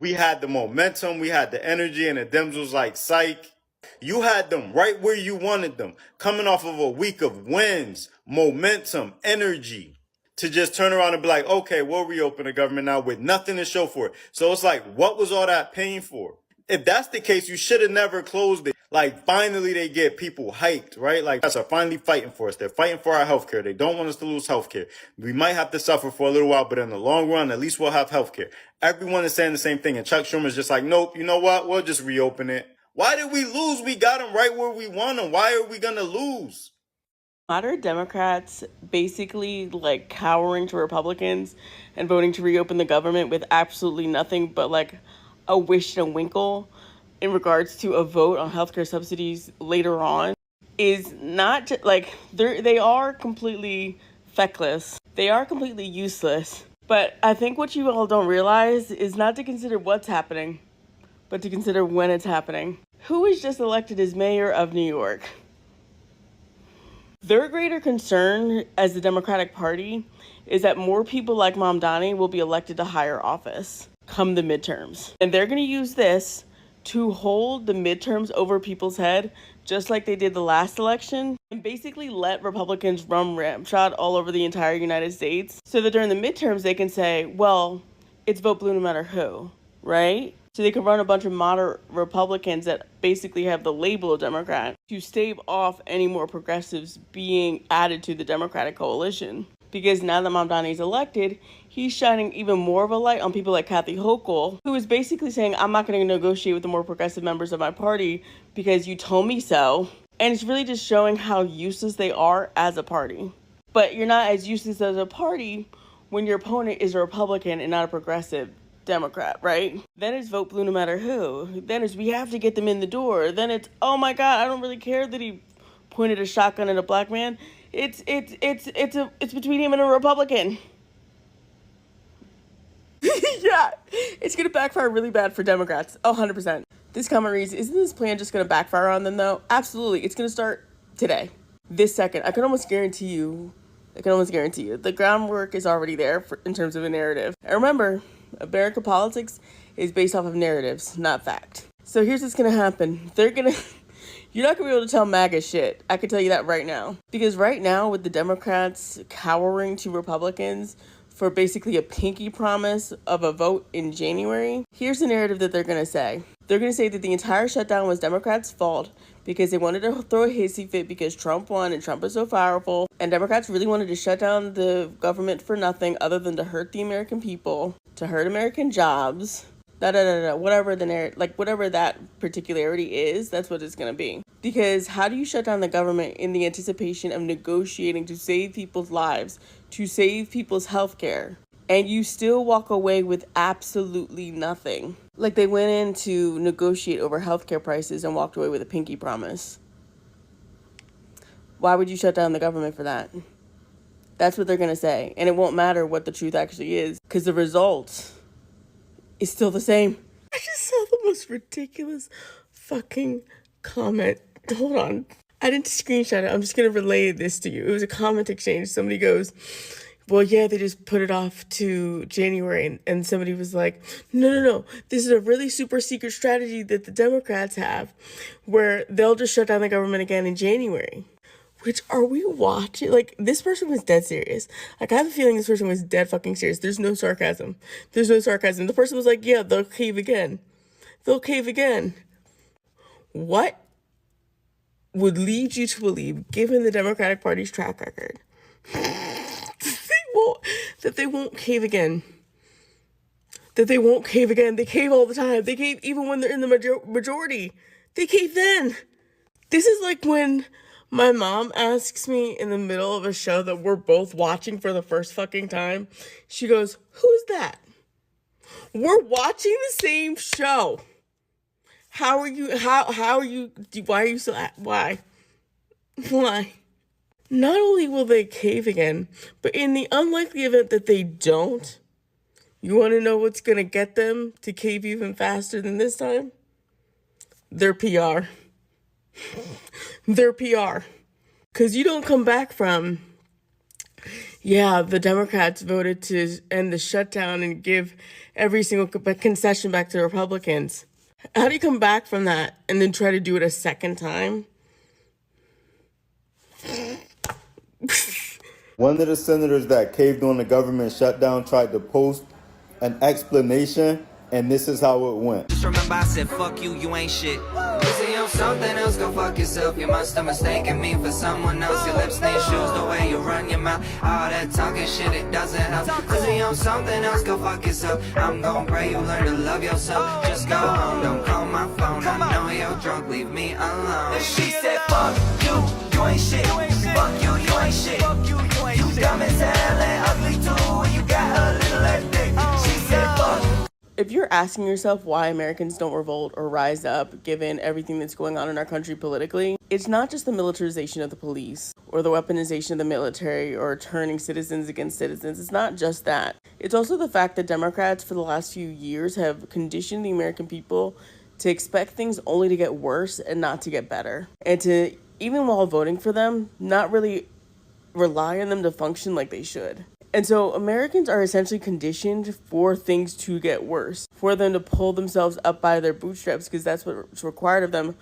We had the momentum, we had the energy, and the Dems was like, psych. You had them right where you wanted them, coming off of a week of wins, momentum, energy, to just turn around and be like, okay, we'll reopen the government now with nothing to show for it. So it's like, what was all that pain for? If that's the case, you should have never closed it. Like, finally they get people hyped, right? Like, Democrats are finally fighting for us. They're fighting for our healthcare. They don't want us to lose healthcare. We might have to suffer for a little while, but in the long run, at least we'll have healthcare. Everyone is saying the same thing. And Chuck Schumer's just like, nope, you know what? We'll just reopen it. Why did we lose? We got them right where we want them. Why are we going to lose? Moderate Democrats basically like cowering to Republicans and voting to reopen the government with absolutely nothing but like a wish and a winkle in regards to a vote on healthcare subsidies later on is not like they are completely feckless. They are completely useless. But I think what you all don't realize is not to consider what's happening, but to consider when it's happening. Who was just elected as mayor of New York? Their greater concern as the Democratic Party is that more people like Mamdani will be elected to higher office come the midterms. And they're going to use this to hold the midterms over people's head, just like they did the last election, and basically let Republicans run ramshot all over the entire United States so that during the midterms they can say, well, it's vote blue no matter who, right? So they can run a bunch of moderate Republicans that basically have the label of Democrat to stave off any more progressives being added to the Democratic coalition. Because now that Mamdani's elected, he's shining even more of a light on people like Kathy Hochul, who is basically saying, I'm not going to negotiate with the more progressive members of my party because you told me so. And it's really just showing how useless they are as a party. But you're not as useless as a party when your opponent is a Republican and not a progressive Democrat, right? Then it's vote blue no matter who. Then it's we have to get them in the door. Then it's, oh my God, I don't really care that he pointed a shotgun at a black man. It's between him and a Republican. Yeah, it's gonna backfire really bad for Democrats. 100%. This comment reads, isn't this plan just gonna backfire on them though? Absolutely. It's gonna start today, this second. I can almost guarantee you the groundwork is already there in terms of a narrative. And remember, American politics is based off of narratives, not fact. So here's what's gonna happen. You're not gonna be able to tell MAGA shit. I can tell you that right now. Because right now, with the Democrats cowering to Republicans for basically a pinky promise of a vote in January, here's the narrative that they're gonna say. They're gonna say that the entire shutdown was Democrats' fault because they wanted to throw a hissy fit because Trump won and Trump is so powerful. And Democrats really wanted to shut down the government for nothing other than to hurt the American people, to hurt American jobs. Whatever the narrative, like whatever that particularity is, that's what it's going to be. Because how do you shut down the government in the anticipation of negotiating to save people's lives, to save people's health care, and you still walk away with absolutely nothing? Like they went in to negotiate over healthcare prices and walked away with a pinky promise. Why would you shut down the government for that? That's what they're going to say. And it won't matter what the truth actually is, because the results is still the same. I just saw the most ridiculous fucking comment. Hold on. I didn't screenshot it. I'm just going to relay this to you. It was a comment exchange. Somebody goes, well, yeah, they just put it off to January. And somebody was like, no. This is a really super secret strategy that the Democrats have where they'll just shut down the government again in January. Which, are we watching? Like, this person was dead serious. Like, I have a feeling this person was dead fucking serious. There's no sarcasm. The person was like, yeah, they'll cave again. What would lead you to believe, given the Democratic Party's track record, that they won't cave again? They cave all the time. They cave even when they're in the majority. They cave then. This is like when my mom asks me in the middle of a show that we're both watching for the first fucking time. She goes, who's that? We're watching the same show. How are you, why are you so, why? Not only will they cave again, but in the unlikely event that they don't, you want to know what's going to get them to cave even faster than this time? Their PR. Their PR. Because you don't come back from Yeah, the Democrats voted to end the shutdown and give every single concession back to the Republicans. How do you come back from that and then try to do it a second time? One of the senators that caved on the government shutdown tried to post an explanation, and this is how it went. Just remember I said fuck you, you ain't shit. Busy on something else, go fuck yourself. You must have mistaken me for someone else. Your lips ain't shoes, the way you run your mouth. All that talking shit, it doesn't help. Busy on something else, go fuck yourself. I'm gon' pray you learn to love yourself. Just go home, don't call my phone. I know you're drunk, leave me alone. And she said fuck you, you ain't shit. Fuck you, you ain't shit. You dumb as hell and ugly too, and you got a little less dick. She said fuck. If you're asking yourself why Americans don't revolt or rise up given everything that's going on in our country politically, it's not just the militarization of the police or the weaponization of the military or turning citizens against citizens. It's not just that. It's also the fact that Democrats for the last few years have conditioned the American people to expect things only to get worse and not to get better. And to, even while voting for them, not really rely on them to function like they should. And so Americans are essentially conditioned for things to get worse, for them to pull themselves up by their bootstraps, because that's what's required of them,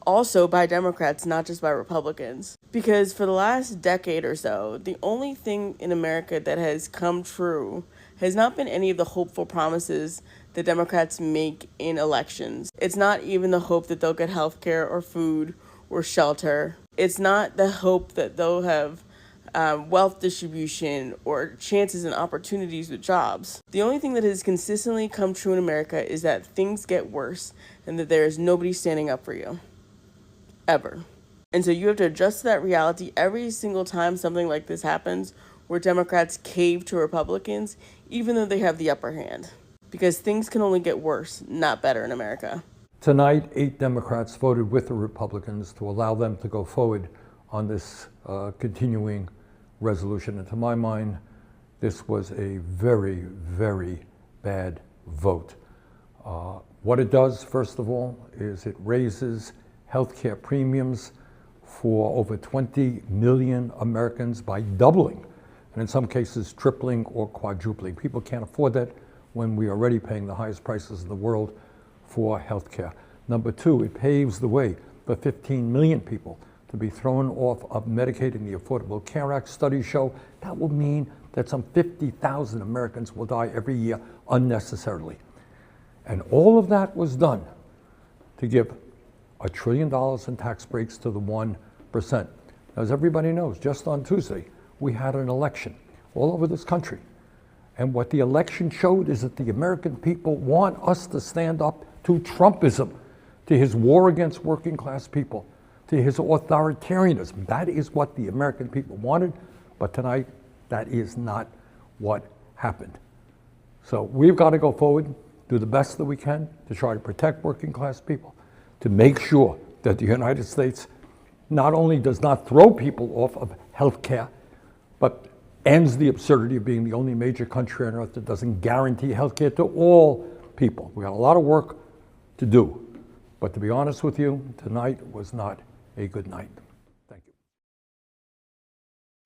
also by Democrats, not just by Republicans. Because for the last decade or so, the only thing in America that has come true has not been any of the hopeful promises that Democrats make in elections. It's not even the hope that they'll get health care or food or shelter. It's not the hope that they'll have wealth distribution or chances and opportunities with jobs. The only thing that has consistently come true in America is that things get worse and that there is nobody standing up for you. Ever. And so you have to adjust to that reality every single time something like this happens, where Democrats cave to Republicans, even though they have the upper hand. Because things can only get worse, not better in America. Tonight, 8 Democrats voted with the Republicans to allow them to go forward on this continuing resolution. And to my mind, this was a very, very bad vote. What it does, first of all, is it raises healthcare premiums for over 20 million Americans by doubling, and in some cases tripling or quadrupling. People can't afford that when we are already paying the highest prices in the world for healthcare. Number 2, it paves the way for 15 million people to be thrown off of Medicaid and the Affordable Care Act. Studies show that will mean that some 50,000 Americans will die every year unnecessarily. And all of that was done to give $1 trillion in tax breaks to the 1%. As everybody knows, just on Tuesday, we had an election all over this country. And what the election showed is that the American people want us to stand up to Trumpism, to his war against working class people, to his authoritarianism. That is what the American people wanted, but tonight, that is not what happened. So we've got to go forward, do the best that we can to try to protect working class people, to make sure that the United States not only does not throw people off of health care, but ends the absurdity of being the only major country on earth that doesn't guarantee health care to all people. We got a lot of work to do. But to be honest with you, tonight was not a good night. Thank you.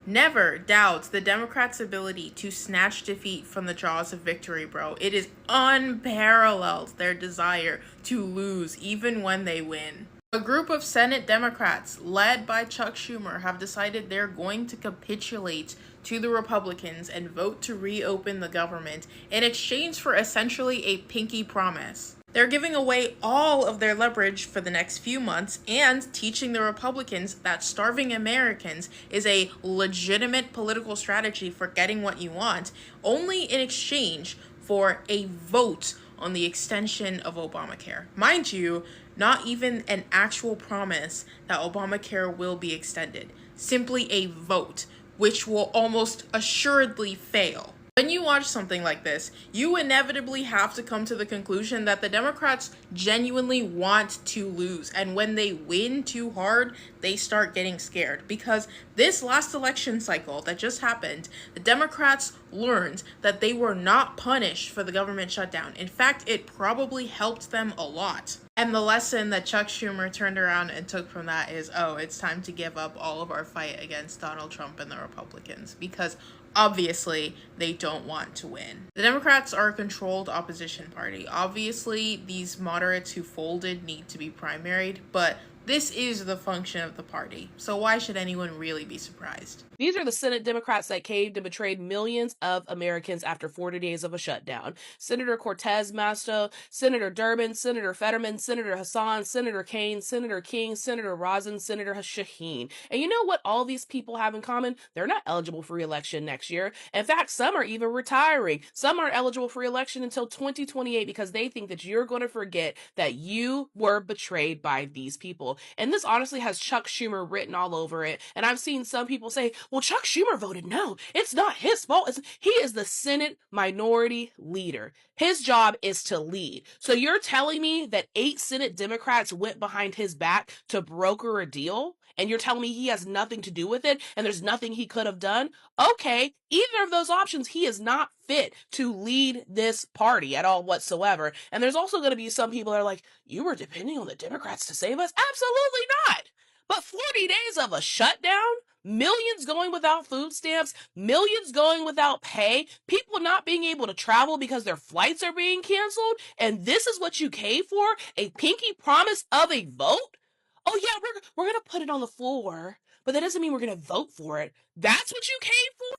Never doubt the Democrats' ability to snatch defeat from the jaws of victory, bro. It is unparalleled, their desire to lose even when they win. A group of Senate Democrats, led by Chuck Schumer, have decided they're going to capitulate to the Republicans and vote to reopen the government in exchange for essentially a pinky promise. They're giving away all of their leverage for the next few months and teaching the Republicans that starving Americans is a legitimate political strategy for getting what you want, only in exchange for a vote on the extension of Obamacare. Mind you, not even an actual promise that Obamacare will be extended. Simply a vote, which will almost assuredly fail. When you watch something like this, you inevitably have to come to the conclusion that the Democrats genuinely want to lose. And when they win too hard, they start getting scared. Because this last election cycle that just happened, the Democrats learned that they were not punished for the government shutdown. In fact, it probably helped them a lot. And the lesson that Chuck Schumer turned around and took from that is, oh, it's time to give up all of our fight against Donald Trump and the Republicans. Because Obviously, they don't want to win. The Democrats are a controlled opposition party. Obviously, these moderates who folded need to be primaried, but this is the function of the party. So why should anyone really be surprised? These are the Senate Democrats that caved and betrayed millions of Americans after 40 days of a shutdown. Senator Cortez Masto, Senator Durbin, Senator Fetterman, Senator Hassan, Senator Kane, Senator King, Senator Rosin, Senator Shaheen. And you know what all these people have in common? They're not eligible for re-election next year. In fact, some are even retiring. Some aren't eligible for re-election until 2028 because they think that you're going to forget that you were betrayed by these people. And this honestly has Chuck Schumer written all over it. And I've seen some people say, well, Chuck Schumer voted no. It's not his fault. He is the Senate minority leader. His job is to lead. So you're telling me that 8 Senate Democrats went behind his back to broker a deal? And you're telling me he has nothing to do with it and there's nothing he could have done? Okay, either of those options, he is not fit to lead this party at all whatsoever. And there's also going to be some people that are like, you were depending on the Democrats to save us? Absolutely not. But 40 days of a shutdown? Millions going without food stamps, millions going without pay, people not being able to travel because their flights are being canceled, and this is what you came for? A pinky promise of a vote? Oh yeah, we're gonna put it on the floor, but that doesn't mean we're gonna vote for it. That's what you came for?